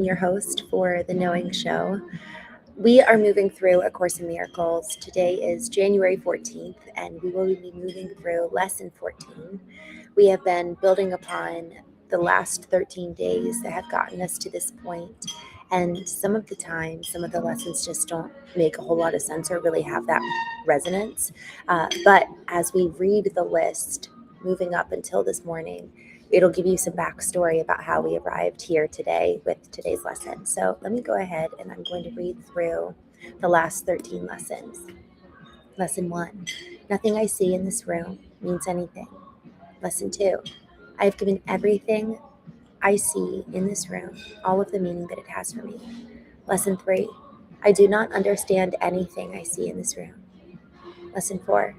your host for the Knowing Show. We are moving through A Course in Miracles. Today is January 14th, and we will be moving through Lesson 14. We have been building upon the last 13 days that have gotten us to this point, and some of the time, some of the lessons just don't make a whole lot of sense or really have that resonance. But as we read the list, moving up until this morning, it'll give you some backstory about how we arrived here today with today's lesson. So let me go ahead and I'm going to read through the last 13 lessons. Lesson 1, nothing I see in this room means anything. Lesson 2, I have given everything I see in this room all of the meaning that it has for me. Lesson 3, I do not understand anything I see in this room. Lesson 4,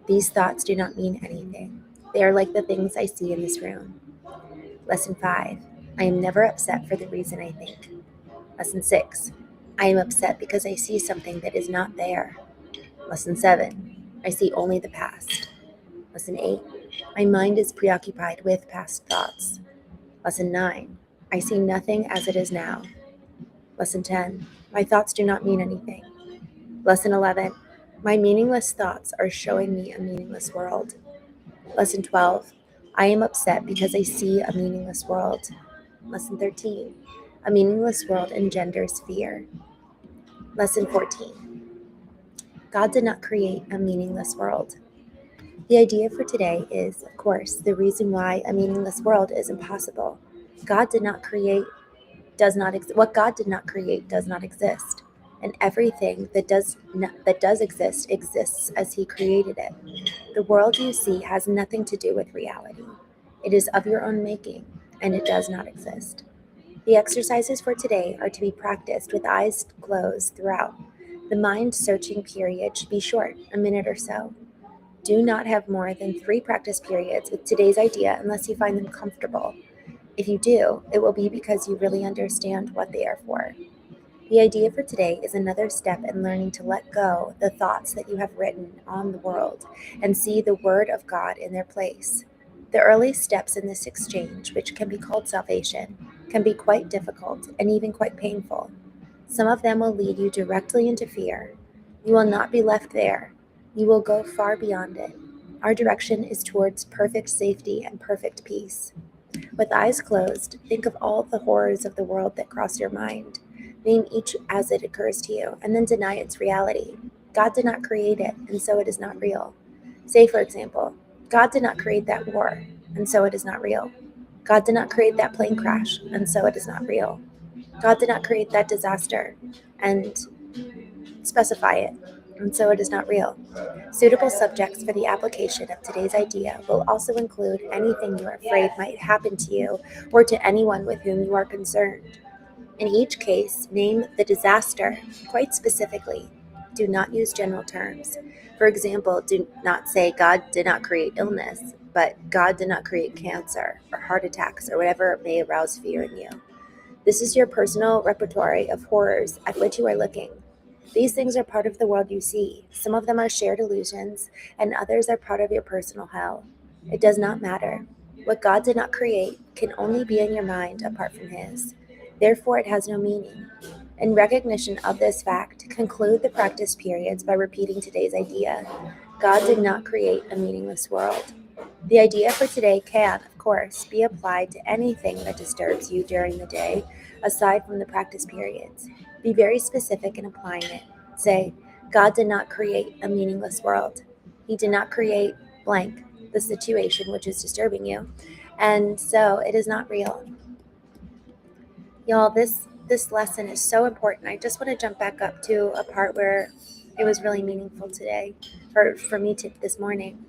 these thoughts do not mean anything. They are like the things I see in this room. Lesson 5, I am never upset for the reason I think. Lesson 6, I am upset because I see something that is not there. Lesson 7, I see only the past. Lesson 8, my mind is preoccupied with past thoughts. Lesson 9, I see nothing as it is now. Lesson 10, my thoughts do not mean anything. Lesson 11, my meaningless thoughts are showing me a meaningless world. Lesson 12, I am upset because I see a meaningless world. Lesson 13, a meaningless world engenders fear. Lesson 14, God did not create a meaningless world. The idea for today is, of course, the reason why a meaningless world is impossible. God did not create, what God did not create does not exist. And everything that does exist exists as He created it. The world you see has nothing to do with reality. It is of your own making, and it does not exist. The exercises for today are to be practiced with eyes closed throughout. The mind-searching period should be short, a minute or so. Do not have more than 3 practice periods with today's idea unless you find them comfortable. If you do, it will be because you really understand what they are for. The idea for today is another step in learning to let go the thoughts that you have written on the world and see the Word of God in their place. The early steps in this exchange, which can be called salvation, can be quite difficult and even quite painful. Some of them will lead you directly into fear. You will not be left there. You will go far beyond it. Our direction is towards perfect safety and perfect peace. With eyes closed, think of all the horrors of the world that cross your mind. Name each as it occurs to you, and then deny its reality. God did not create it, and so it is not real. Say, for example, God did not create that war, and so it is not real. God did not create that plane crash, and so it is not real. God did not create that disaster, and specify it, and so it is not real. Suitable subjects for the application of today's idea will also include anything you are afraid might happen to you or to anyone with whom you are concerned. In each case, name the disaster quite specifically. Do not use general terms. For example, do not say God did not create illness, but God did not create cancer or heart attacks or whatever may arouse fear in you. This is your personal repertoire of horrors at which you are looking. These things are part of the world you see. Some of them are shared illusions, and others are part of your personal hell. It does not matter. What God did not create can only be in your mind apart from His. Therefore, it has no meaning. In recognition of this fact, conclude the practice periods by repeating today's idea. God did not create a meaningless world. The idea for today can, of course, be applied to anything that disturbs you during the day, aside from the practice periods. Be very specific in applying it. Say, God did not create a meaningless world. He did not create blank, the situation which is disturbing you, and so it is not real. Y'all, this lesson is so important. I just want to jump back up to a part where it was really meaningful today, for me this morning.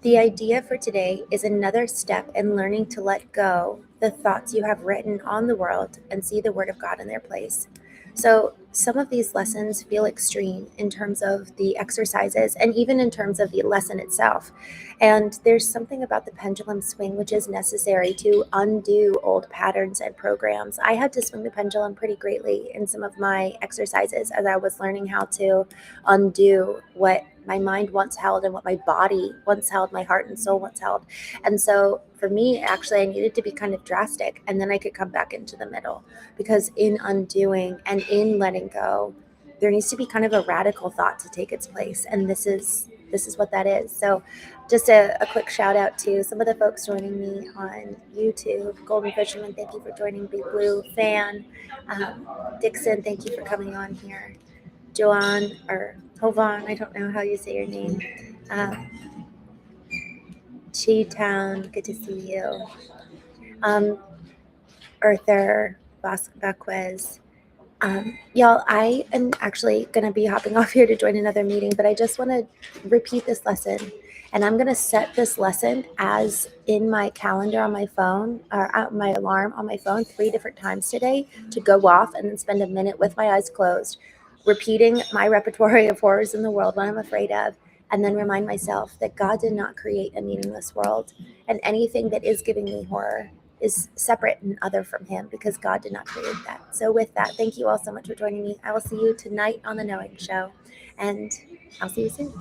The idea for today is another step in learning to let go the thoughts you have written on the world and see the Word of God in their place. So some of these lessons feel extreme in terms of the exercises and even in terms of the lesson itself. And there's something about the pendulum swing which is necessary to undo old patterns and programs. I had to swing the pendulum pretty greatly in some of my exercises as I was learning how to undo what my mind once held and what my body once held, my heart and soul once held. And so for me, actually, I needed to be kind of drastic, and then I could come back into the middle, because in undoing and in letting go, there needs to be kind of a radical thought to take its place, and this is what that is. So just a quick shout out to some of the folks joining me on YouTube. Golden Fisherman, thank you for joining. Big Blue Fan, Dixon, thank you for coming on here. Joanne or Hovan, I don't know how you say your name. Chi Town, good to see you. Arthur Vasquez. Y'all, I am actually going to be hopping off here to join another meeting, but I just want to repeat this lesson. And I'm going to set this lesson as in my calendar on my phone, or my alarm on my phone, 3 different times today, to go off and then spend a minute with my eyes closed, repeating my repertoire of horrors in the world, what I'm afraid of, and then remind myself that God did not create a meaningless world, and anything that is giving me horror is separate and other from him, because God did not create that. So with that, thank you all so much for joining me. I will see you tonight on the Knowing Show, and I'll see you soon.